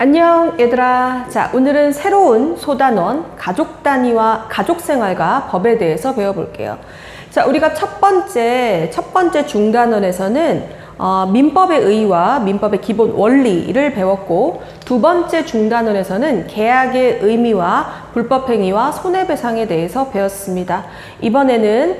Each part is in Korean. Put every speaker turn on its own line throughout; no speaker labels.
안녕 얘들아. 자, 오늘은 새로운 소단원 가족 단위와 가족 생활과 법에 대해서 배워볼게요. 자, 우리가 첫 번째 중단원에서는 민법의 의의와 민법의 기본 원리를 배웠고, 두 번째 중단원에서는 계약의 의미와 불법행위와 손해배상에 대해서 배웠습니다. 이번에는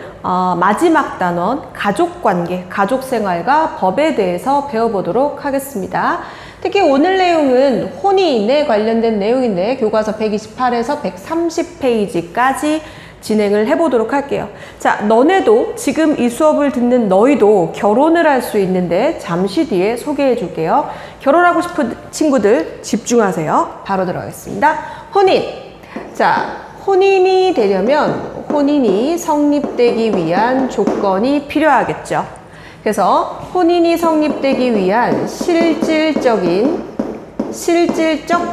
마지막 단원 가족관계, 가족생활과 법에 대해서 배워보도록 하겠습니다. 특히 오늘 내용은 혼인에 관련된 내용인데 교과서 128에서 130페이지까지 진행을 해보도록 할게요. 자, 너네도 지금 이 수업을 듣는 너희도 결혼을 할 수 있는데 잠시 뒤에 소개해 줄게요. 결혼하고 싶은 친구들 집중하세요. 바로 들어가겠습니다. 혼인. 자, 혼인이 되려면 혼인이 성립되기 위한 조건이 필요하겠죠. 그래서 혼인이 성립되기 위한 실질적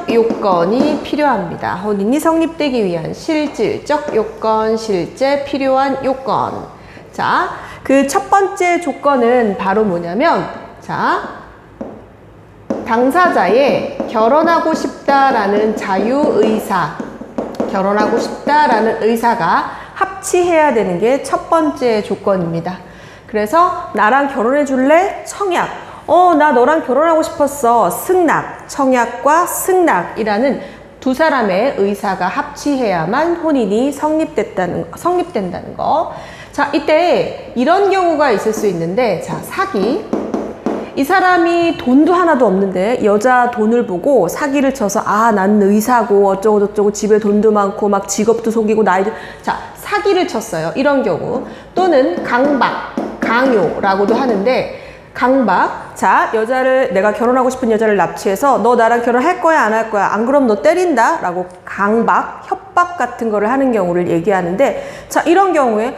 요건이 필요합니다. 혼인이 성립되기 위한 실질적 요건, 실제 필요한 요건. 자, 그 첫 번째 조건은 바로 뭐냐면, 자, 당사자의 결혼하고 싶다라는 결혼하고 싶다라는 의사가 합치해야 되는 게 첫 번째 조건입니다. 그래서 나랑 결혼해 줄래? 청약. 나 너랑 결혼하고 싶었어. 승낙. 청약과 승낙이라는 두 사람의 의사가 합치해야만 혼인이 성립된다는 거. 자, 이때 이런 경우가 있을 수 있는데, 자, 사기. 이 사람이 돈도 하나도 없는데 여자 돈을 보고 사기를 쳐서 난 의사고 어쩌고 저쩌고 집에 돈도 많고 막 직업도 속이고 나이도, 자, 사기를 쳤어요. 이런 경우. 또는 강요라고도 하는데, 강박. 자, 내가 결혼하고 싶은 여자를 납치해서 너 나랑 결혼할 거야 안 할 거야, 안 그럼 너 때린다 라고 강박, 협박 같은 거를 하는 경우를 얘기하는데, 자, 이런 경우에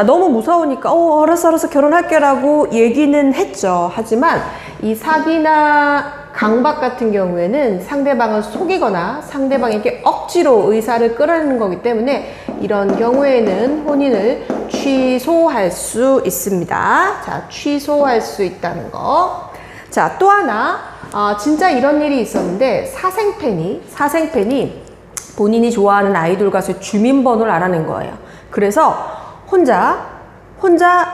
너무 무서우니까 알았어 결혼할게 라고 얘기는 했죠. 하지만 이 사기나 강박 같은 경우에는 상대방을 속이거나 상대방에게 억지로 의사를 끌어내는 거기 때문에 이런 경우에는 혼인을 취소할 수 있습니다. 자, 취소할 수 있다는 거. 자, 또 하나, 진짜 이런 일이 있었는데, 사생팬이 본인이 좋아하는 아이돌 가수의 주민번호를 알아낸 거예요. 그래서 혼자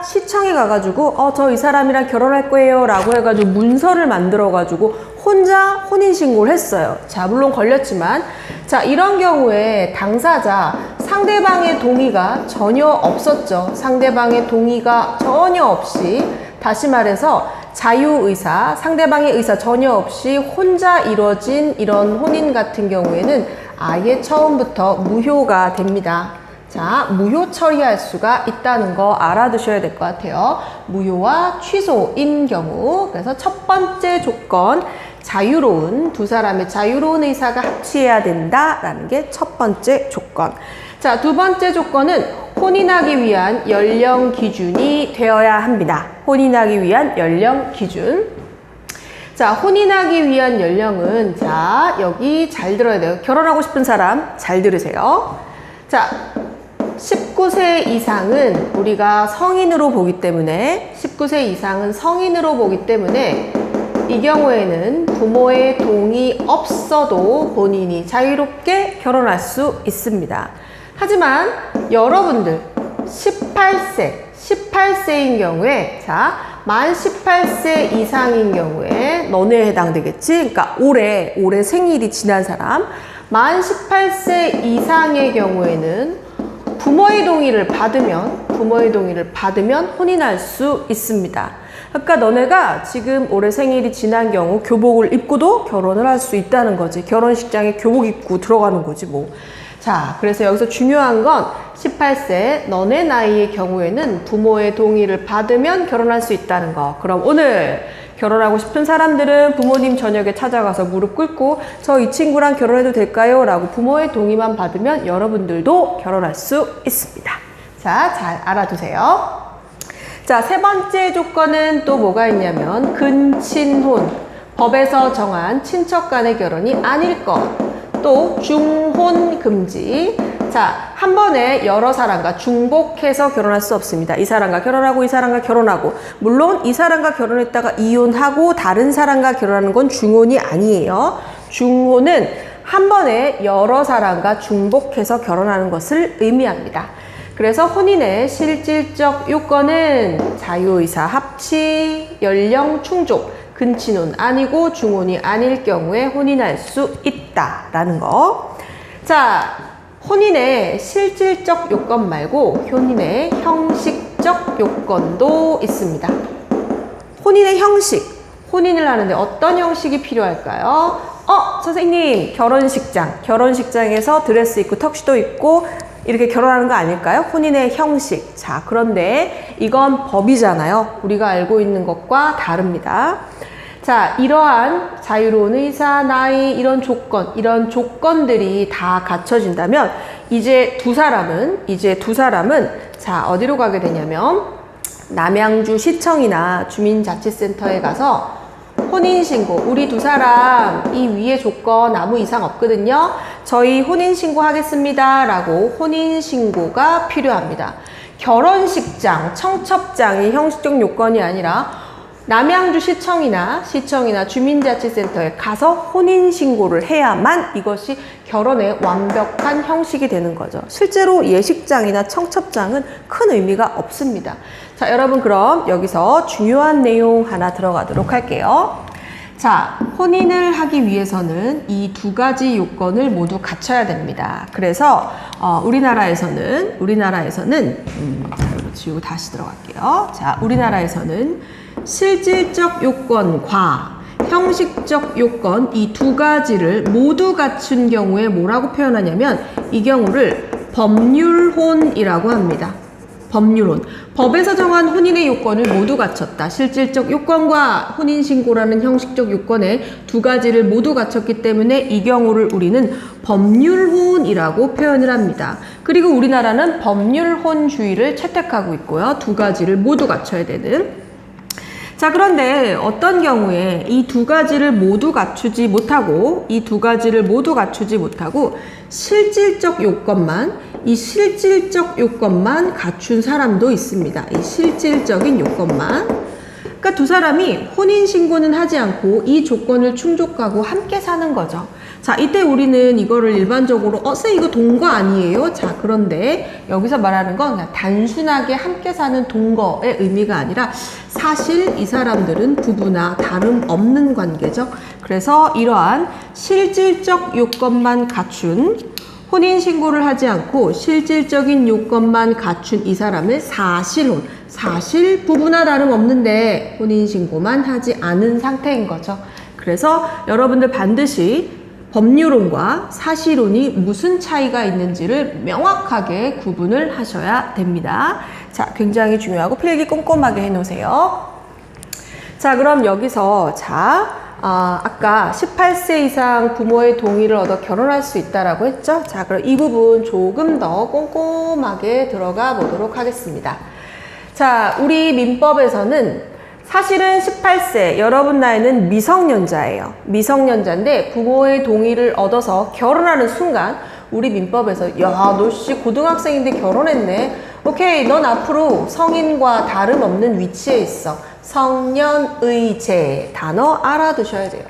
시청에 가가지고 저 이 사람이랑 결혼할 거예요 라고 해가지고 문서를 만들어가지고 혼자 혼인신고를 했어요. 자, 물론 걸렸지만, 자, 이런 경우에 당사자 상대방의 동의가 전혀 없었죠. 상대방의 동의가 전혀 없이, 다시 말해서 자유의사, 상대방의 의사 전혀 없이 혼자 이루어진 이런 혼인 같은 경우에는 아예 처음부터 무효가 됩니다. 자, 무효 처리할 수가 있다는 거 알아두셔야 될 것 같아요. 무효와 취소인 경우. 그래서 첫 번째 조건, 두 사람의 자유로운 의사가 합치해야 된다라는 게 첫 번째 조건. 자, 두 번째 조건은 혼인하기 위한 연령 기준이 되어야 합니다. 혼인하기 위한 연령 기준. 자, 혼인하기 위한 연령은, 자, 여기 잘 들어야 돼요. 결혼하고 싶은 사람 잘 들으세요. 자, 19세 이상은 우리가 성인으로 보기 때문에, 이 경우에는 부모의 동의 없어도 본인이 자유롭게 결혼할 수 있습니다. 하지만 여러분들 18세인 경우에, 자, 만 18세 이상인 경우에 너네에 해당되겠지? 그러니까 올해 생일이 지난 사람, 만 18세 이상의 경우에는 부모의 동의를 받으면 혼인할 수 있습니다. 그러니까 너네가 지금 올해 생일이 지난 경우 교복을 입고도 결혼을 할 수 있다는 거지. 결혼식장에 교복 입고 들어가는 거지 뭐. 자, 그래서 여기서 중요한 건 18세 너네 나이의 경우에는 부모의 동의를 받으면 결혼할 수 있다는 거. 그럼 오늘 결혼하고 싶은 사람들은 부모님 저녁에 찾아가서 무릎 꿇고 저 이 친구랑 결혼해도 될까요? 라고 부모의 동의만 받으면 여러분들도 결혼할 수 있습니다. 자, 잘 알아두세요. 자, 세 번째 조건은 또 뭐가 있냐면 근친혼, 법에서 정한 친척 간의 결혼이 아닐 것. 또 중혼 금지. 자, 한 번에 여러 사람과 중복해서 결혼할 수 없습니다. 이 사람과 결혼하고 이 사람과 결혼하고, 물론 이 사람과 결혼했다가 이혼하고 다른 사람과 결혼하는 건 중혼이 아니에요. 중혼은 한 번에 여러 사람과 중복해서 결혼하는 것을 의미합니다. 그래서 혼인의 실질적 요건은 자유의사 합치, 연령 충족, 근친혼 아니고 중혼이 아닐 경우에 혼인할 수 있다라는 거. 자, 혼인의 실질적 요건 말고 혼인의 형식적 요건도 있습니다. 혼인의 형식, 혼인을 하는데 어떤 형식이 필요할까요? 선생님, 결혼식장에서 드레스 입고 턱시도 입고 이렇게 결혼하는 거 아닐까요? 혼인의 형식. 자, 그런데 이건 법이잖아요. 우리가 알고 있는 것과 다릅니다. 자, 이러한 자유로운 의사, 나이, 이런 조건들이 다 갖춰진다면 이제 두 사람은 자, 어디로 가게 되냐면 남양주 시청이나 주민자치센터에 가서 혼인신고, 우리 두 사람 이 위에 조건 아무 이상 없거든요. 저희 혼인신고 하겠습니다 라고 혼인신고가 필요합니다. 결혼식장, 청첩장이 형식적 요건이 아니라 남양주 시청이나 주민자치센터에 가서 혼인신고를 해야만 이것이 결혼의 완벽한 형식이 되는 거죠. 실제로 예식장이나 청첩장은 큰 의미가 없습니다. 자, 여러분 그럼 여기서 중요한 내용 하나 들어가도록 할게요. 자, 혼인을 하기 위해서는 이 두 가지 요건을 모두 갖춰야 됩니다. 그래서 우리나라에서는 자, 이거 지우고 다시 들어갈게요. 자, 우리나라에서는 실질적 요건과 형식적 요건 이 두 가지를 모두 갖춘 경우에 뭐라고 표현하냐면 이 경우를 법률혼이라고 합니다. 법률혼. 법에서 정한 혼인의 요건을 모두 갖췄다. 실질적 요건과 혼인신고라는 형식적 요건의 두 가지를 모두 갖췄기 때문에 이 경우를 우리는 법률혼이라고 표현을 합니다. 그리고 우리나라는 법률혼주의를 채택하고 있고요. 두 가지를 모두 갖춰야 되는. 자, 그런데 어떤 경우에 이 두 가지를 모두 갖추지 못하고 실질적 요건만 갖춘 사람도 있습니다. 이 실질적인 요건만. 그러니까 두 사람이 혼인신고는 하지 않고 이 조건을 충족하고 함께 사는 거죠. 자, 이때 우리는 이거를 일반적으로 쌤 이거 동거 아니에요? 자, 그런데 여기서 말하는 건 그냥 단순하게 함께 사는 동거의 의미가 아니라 사실 이 사람들은 부부나 다름없는 관계죠. 그래서 이러한 실질적 요건만 갖춘 혼인신고를 하지 않고 실질적인 요건만 갖춘 이 사람을 사실혼, 사실 부부나 다름없는데 혼인신고만 하지 않은 상태인 거죠. 그래서 여러분들 반드시 법률혼과 사실혼이 무슨 차이가 있는지를 명확하게 구분을 하셔야 됩니다. 자, 굉장히 중요하고 필기 꼼꼼하게 해놓으세요. 자, 그럼 여기서 아까 18세 이상 부모의 동의를 얻어 결혼할 수 있다라고 했죠? 자, 그럼 이 부분 조금 더 꼼꼼하게 들어가 보도록 하겠습니다. 자, 우리 민법에서는 사실은 18세, 여러분 나이는 미성년자예요. 미성년자인데 부모의 동의를 얻어서 결혼하는 순간 우리 민법에서 야, 너 씨 고등학생인데 결혼했네. 오케이, 넌 앞으로 성인과 다름없는 위치에 있어. 성년의제 단어 알아두셔야 돼요.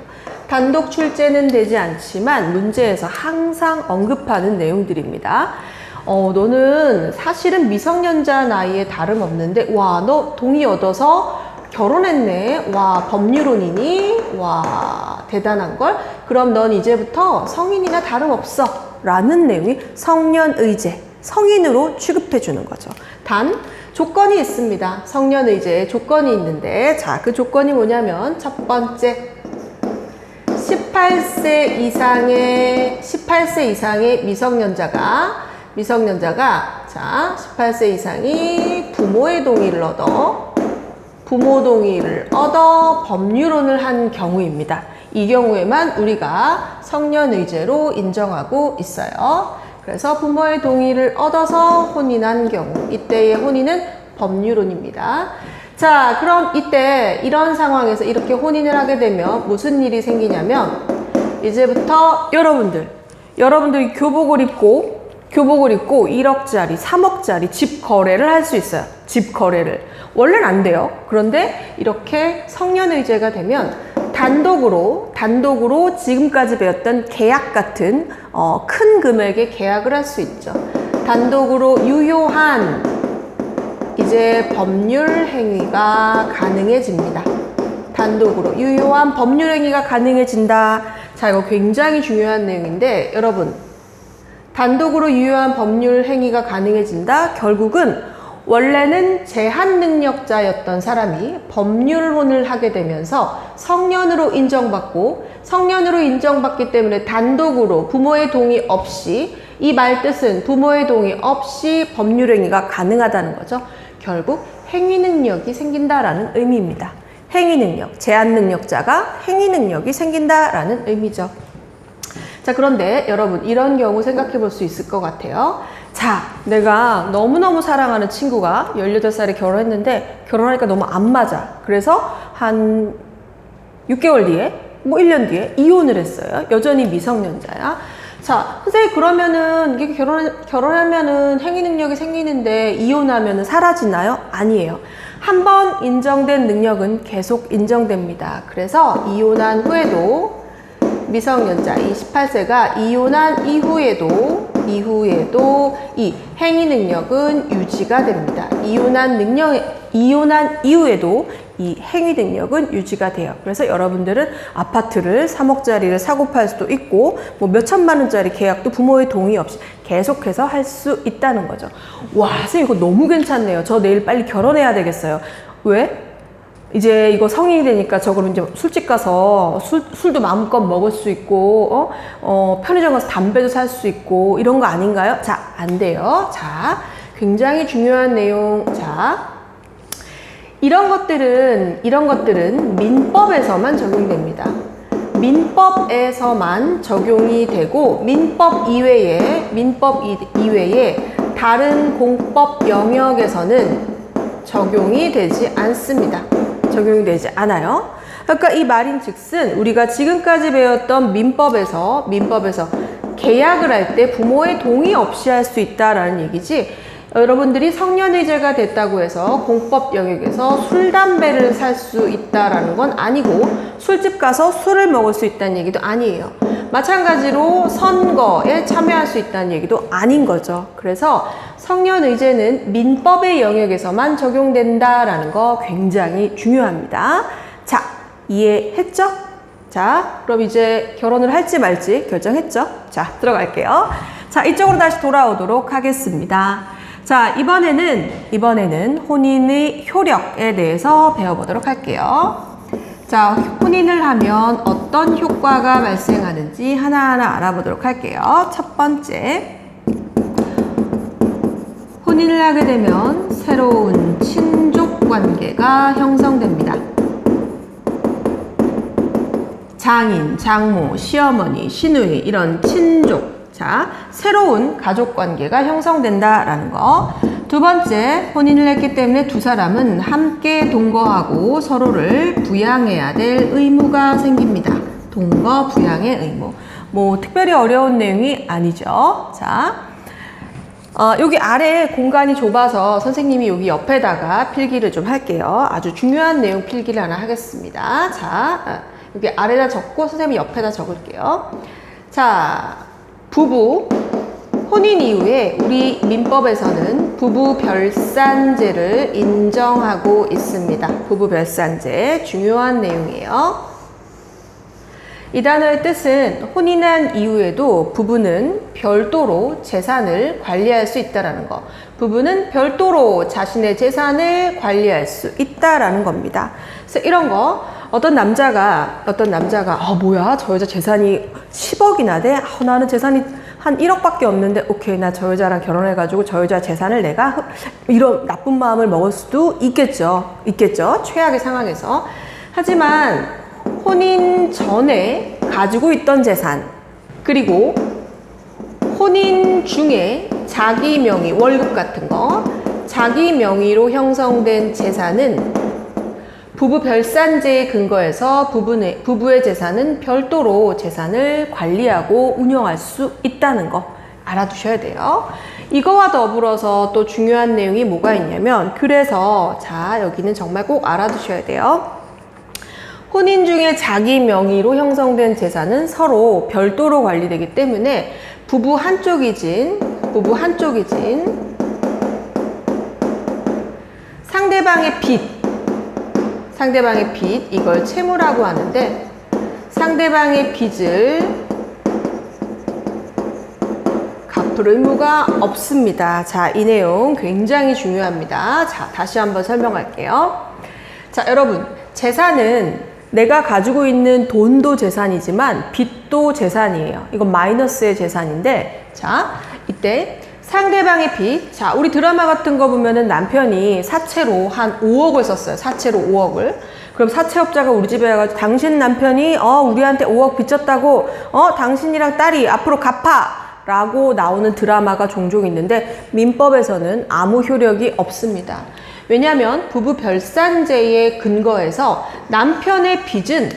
단독 출제는 되지 않지만 문제에서 항상 언급하는 내용들입니다. 너는 사실은 미성년자 나이에 다름없는데 와, 너 동의 얻어서 결혼했네. 와, 법률혼이니? 와, 대단한걸? 그럼 넌 이제부터 성인이나 다름없어 라는 내용이 성년의제, 성인으로 취급해주는 거죠. 단 조건이 있습니다. 성년의제에 조건이 있는데 자, 그 조건이 뭐냐면 첫 번째 18세 이상의 미성년자가 자, 18세 이상이 부모 동의를 얻어 법률혼을 한 경우입니다. 이 경우에만 우리가 성년의제로 인정하고 있어요. 그래서 부모의 동의를 얻어서 혼인한 경우, 이때의 혼인은 법률혼입니다. 자, 그럼 이때 이런 상황에서 이렇게 혼인을 하게 되면 무슨 일이 생기냐면 이제부터 여러분들이 교복을 입고 1억짜리, 3억짜리 집 거래를 할 수 있어요. 집 거래를. 원래는 안 돼요. 그런데 이렇게 성년의제가 되면 단독으로 지금까지 배웠던 계약 같은 큰 금액의 계약을 할 수 있죠. 단독으로 유효한 이제 법률 행위가 가능해집니다. 단독으로 유효한 법률 행위가 가능해진다. 자, 이거 굉장히 중요한 내용인데 여러분, 단독으로 유효한 법률 행위가 가능해진다. 결국은 원래는 제한 능력자였던 사람이 법률혼을 하게 되면서 성년으로 인정받기 때문에 단독으로 부모의 동의 없이, 이 말 뜻은 부모의 동의 없이 법률 행위가 가능하다는 거죠. 결국 행위 능력이 생긴다라는 의미입니다. 행위 능력, 제한 능력자가 행위 능력이 생긴다라는 의미죠. 자, 그런데 여러분, 이런 경우 생각해 볼 수 있을 것 같아요. 자, 내가 너무너무 사랑하는 친구가 18살에 결혼했는데 결혼하니까 너무 안 맞아. 그래서 한 6개월 뒤에, 뭐 1년 뒤에 이혼을 했어요. 여전히 미성년자야. 자, 선생님, 그러면은 이게 결혼하면은 행위 능력이 생기는데 이혼하면은 사라지나요? 아니에요. 한번 인정된 능력은 계속 인정됩니다. 그래서 이혼한 후에도 미성년자 28세가 이혼한 이후에도 이 행위 능력은 유지가 됩니다. 이혼한 이후에도 이 행위 능력은 유지가 돼요. 그래서 여러분들은 아파트를 3억짜리를 사고 팔 수도 있고 뭐 몇천만 원짜리 계약도 부모의 동의 없이 계속해서 할 수 있다는 거죠. 와, 선생님, 이거 너무 괜찮네요. 저 내일 빨리 결혼해야 되겠어요. 왜? 이제 이거 성인이 되니까 저걸 이제 술집 가서 술도 마음껏 먹을 수 있고, 편의점 가서 담배도 살 수 있고, 이런 거 아닌가요? 자, 안 돼요. 자, 굉장히 중요한 내용. 자, 이런 것들은 민법에서만 적용됩니다. 민법에서만 적용이 되고, 민법 이외에 다른 공법 영역에서는 적용이 되지 않습니다. 적용이 되지 않아요. 그러니까 이 말인즉슨 우리가 지금까지 배웠던 민법에서 계약을 할 때 부모의 동의 없이 할 수 있다라는 얘기지, 여러분들이 성년의제가 됐다고 해서 공법 영역에서 술, 담배를 살 수 있다라는 건 아니고, 술집 가서 술을 먹을 수 있다는 얘기도 아니에요. 마찬가지로 선거에 참여할 수 있다는 얘기도 아닌 거죠. 그래서 성년의제는 민법의 영역에서만 적용된다라는 거 굉장히 중요합니다. 자, 이해했죠? 자, 그럼 이제 결혼을 할지 말지 결정했죠? 자, 들어갈게요. 자, 이쪽으로 다시 돌아오도록 하겠습니다. 자, 이번에는 혼인의 효력에 대해서 배워보도록 할게요. 자, 혼인을 하면 어떤 효과가 발생하는지 하나하나 알아보도록 할게요. 첫 번째, 혼인을 하게 되면 새로운 친족 관계가 형성됩니다. 장인, 장모, 시어머니, 시누이, 이런 친족, 자, 새로운 가족 관계가 형성된다라는 거. 두 번째, 혼인을 했기 때문에 두 사람은 함께 동거하고 서로를 부양해야 될 의무가 생깁니다. 동거, 부양의 의무. 뭐 특별히 어려운 내용이 아니죠. 자, 여기 아래 공간이 좁아서 선생님이 여기 옆에다가 필기를 좀 할게요. 아주 중요한 내용 필기를 하나 하겠습니다. 자, 여기 아래다 적고 선생님이 옆에다 적을게요. 자, 부부 혼인 이후에 우리 민법에서는 부부별산제를 인정하고 있습니다. 부부별산제, 중요한 내용이에요. 이 단어의 뜻은 혼인한 이후에도 부부는 별도로 재산을 관리할 수 있다는 거. 부부는 별도로 자신의 재산을 관리할 수 있다는 겁니다. 그래서 이런 거, 어떤 남자가 뭐야, 저 여자 재산이 10억이나 돼? 나는 재산이 한 1억밖에 없는데, 오케이, 나 저 여자랑 결혼해가지고 저 여자 재산을 내가 이런 나쁜 마음을 먹을 수도 있겠죠. 최악의 상황에서. 하지만 혼인 전에 가지고 있던 재산, 그리고 혼인 중에 자기 명의, 월급 같은 거, 자기 명의로 형성된 재산은 부부별산제에 근거해서 부부의 재산은 별도로 재산을 관리하고 운영할 수 있다는 거 알아두셔야 돼요. 이거와 더불어서 또 중요한 내용이 뭐가 있냐면, 그래서 자, 여기는 정말 꼭 알아두셔야 돼요. 혼인 중에 자기 명의로 형성된 재산은 서로 별도로 관리되기 때문에 부부 한쪽이 진 상대방의 빚, 이걸 채무라고 하는데 상대방의 빚을 갚을 의무가 없습니다. 자, 이 내용 굉장히 중요합니다. 자, 다시 한번 설명할게요. 자, 여러분, 재산은 내가 가지고 있는 돈도 재산이지만 빚도 재산이에요. 이건 마이너스의 재산인데, 자, 이때 상대방의 빚. 자, 우리 드라마 같은 거 보면은 남편이 사채로 한 5억을 썼어요. 사채로 5억을. 그럼 사채업자가 우리 집에 와가지고 당신 남편이 우리한테 5억 빚졌다고 당신이랑 딸이 앞으로 갚아 라고 나오는 드라마가 종종 있는데 민법에서는 아무 효력이 없습니다. 왜냐하면 부부 별산제의 근거에서 남편의 빚은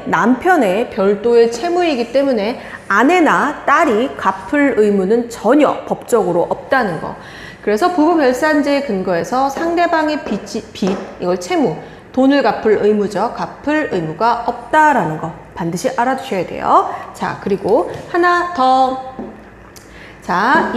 남편의 별도의 채무이기 때문에 아내나 딸이 갚을 의무는 전혀 법적으로 없다는 거. 그래서 부부 별산제의 근거에서 상대방의 빚, 이걸 채무, 돈을 갚을 의무죠. 갚을 의무가 없다라는 거 반드시 알아두셔야 돼요. 자, 그리고 하나 더. 자,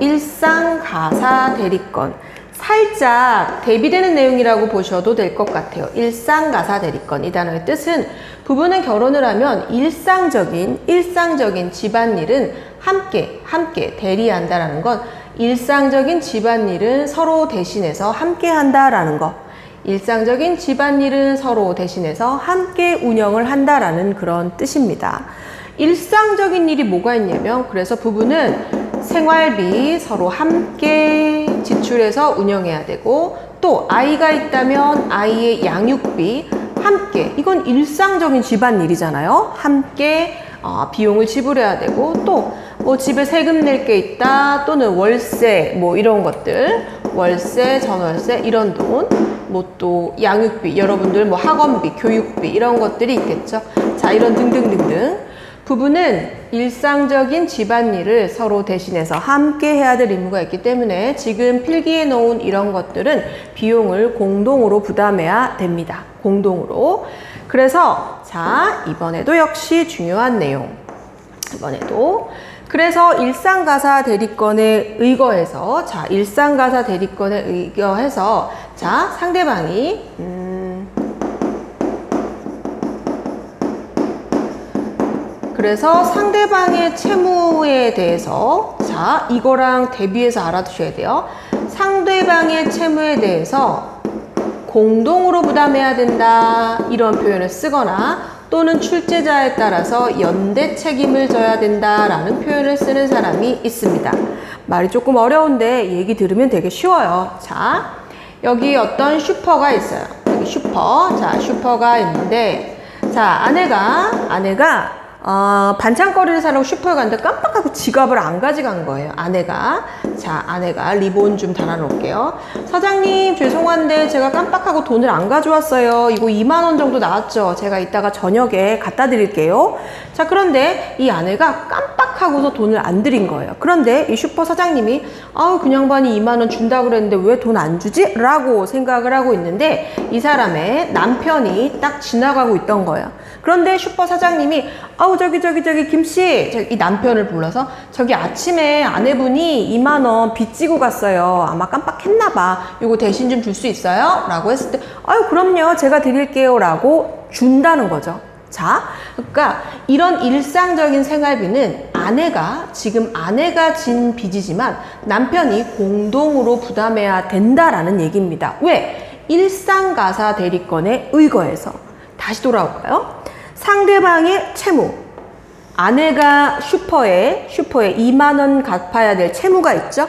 일상가사 대리권. 살짝 대비되는 내용이라고 보셔도 될 것 같아요. 일상가사 대리권. 이 단어의 뜻은 부부는 결혼을 하면 일상적인 집안일은 함께 대리한다라는 건 일상적인 집안일은 서로 대신해서 함께 한다라는 거. 일상적인 집안일은 서로 대신해서 함께 운영을 한다라는 그런 뜻입니다. 일상적인 일이 뭐가 있냐면 그래서 부부는 생활비 서로 함께 지출해서 운영해야 되고 또 아이가 있다면 아이의 양육비 함께 이건 일상적인 집안일이잖아요. 함께 비용을 지불해야 되고 또 뭐 집에 세금 낼 게 있다 또는 월세 뭐 이런 것들 월세, 전월세 이런 돈 뭐 또 양육비 여러분들 뭐 학원비, 교육비 이런 것들이 있겠죠. 자, 이런 등등등등 부부는 일상적인 집안일을 서로 대신해서 함께 해야 될 의무가 있기 때문에 지금 필기해 놓은 이런 것들은 비용을 공동으로 부담해야 됩니다. 공동으로. 그래서 자, 이번에도 역시 중요한 내용. 그래서 일상가사 대리권에 의거해서 자, 상대방이 그래서 상대방의 채무에 대해서 자, 이거랑 대비해서 알아두셔야 돼요. 상대방의 채무에 대해서 공동으로 부담해야 된다 이런 표현을 쓰거나 또는 출제자에 따라서 연대 책임을 져야 된다라는 표현을 쓰는 사람이 있습니다. 말이 조금 어려운데 얘기 들으면 되게 쉬워요. 자, 여기 어떤 슈퍼가 있어요. 여기 슈퍼가 있는데 자, 아내가 반찬거리를 사려고 슈퍼에 갔는데 깜빡하고 지갑을 안 가져간 거예요. 아내가 리본 좀 달아놓을게요. 사장님 죄송한데 제가 깜빡하고 돈을 안 가져왔어요. 이거 2만 원 정도 나왔죠. 제가 이따가 저녁에 갖다 드릴게요. 자, 그런데 이 아내가 깜빡하고서 돈을 안 드린 거예요. 그런데 이 슈퍼 사장님이 그 양반이 2만 원 준다고 그랬는데 왜 돈 안 주지? 라고 생각을 하고 있는데 이 사람의 남편이 딱 지나가고 있던 거예요. 그런데 슈퍼 사장님이 저기 김씨 이 남편을 불러서 저기 아침에 아내분이 2만 원 빚지고 갔어요. 아마 깜빡했나 봐. 이거 대신 좀 줄 수 있어요? 라고 했을 때 그럼요. 제가 드릴게요. 라고 준다는 거죠. 자, 그러니까 이런 일상적인 생활비는 아내가 진 빚이지만 남편이 공동으로 부담해야 된다라는 얘기입니다. 왜? 일상가사 대리권에 의거해서. 다시 돌아올까요? 상대방의 채무. 아내가 슈퍼에 2만 원 갚아야 될 채무가 있죠?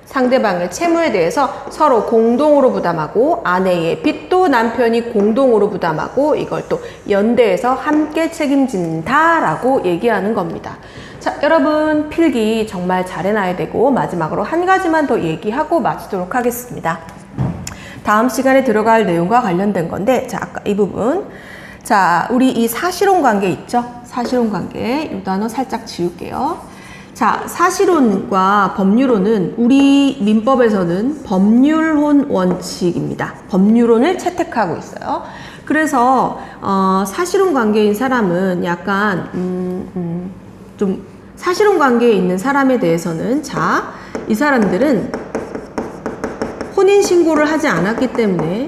상대방의 채무에 대해서 서로 공동으로 부담하고 아내의 빚도 남편이 공동으로 부담하고 이걸 또 연대해서 함께 책임진다라고 얘기하는 겁니다. 자, 여러분 필기 정말 잘 해놔야 되고 마지막으로 한 가지만 더 얘기하고 마치도록 하겠습니다. 다음 시간에 들어갈 내용과 관련된 건데 자, 아까 이 부분 자, 우리 이 사실혼 관계 있죠? 사실혼 관계 이 단어 살짝 지울게요. 자, 사실혼과 법률혼은 우리 민법에서는 법률혼 원칙입니다. 법률혼을 채택하고 있어요. 그래서 사실혼 관계인 사람은 약간 좀 사실혼 관계에 있는 사람에 대해서는 자, 이 사람들은 혼인 신고를 하지 않았기 때문에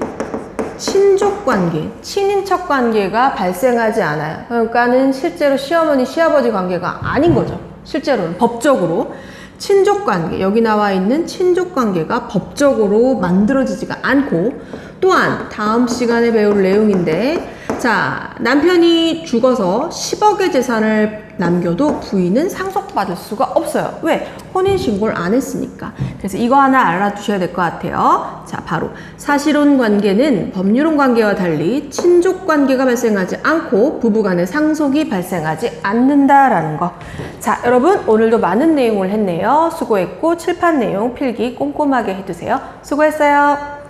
친족 관계, 친인척 관계가 발생하지 않아요. 그러니까는 실제로 시어머니, 시아버지 관계가 아닌 거죠. 실제로는 법적으로 친족 관계, 여기 나와 있는 친족 관계가 법적으로 만들어지지가 않고, 또한 다음 시간에 배울 내용인데, 자, 남편이 죽어서 10억의 재산을 남겨도 부인은 상속받을 수가 없어요. 왜? 혼인신고를 안 했으니까. 그래서 이거 하나 알아두셔야 될 것 같아요. 자, 바로 사실혼 관계는 법률혼 관계와 달리 친족 관계가 발생하지 않고 부부간의 상속이 발생하지 않는다라는 거. 자, 여러분 오늘도 많은 내용을 했네요. 수고했고 칠판 내용 필기 꼼꼼하게 해두세요. 수고했어요.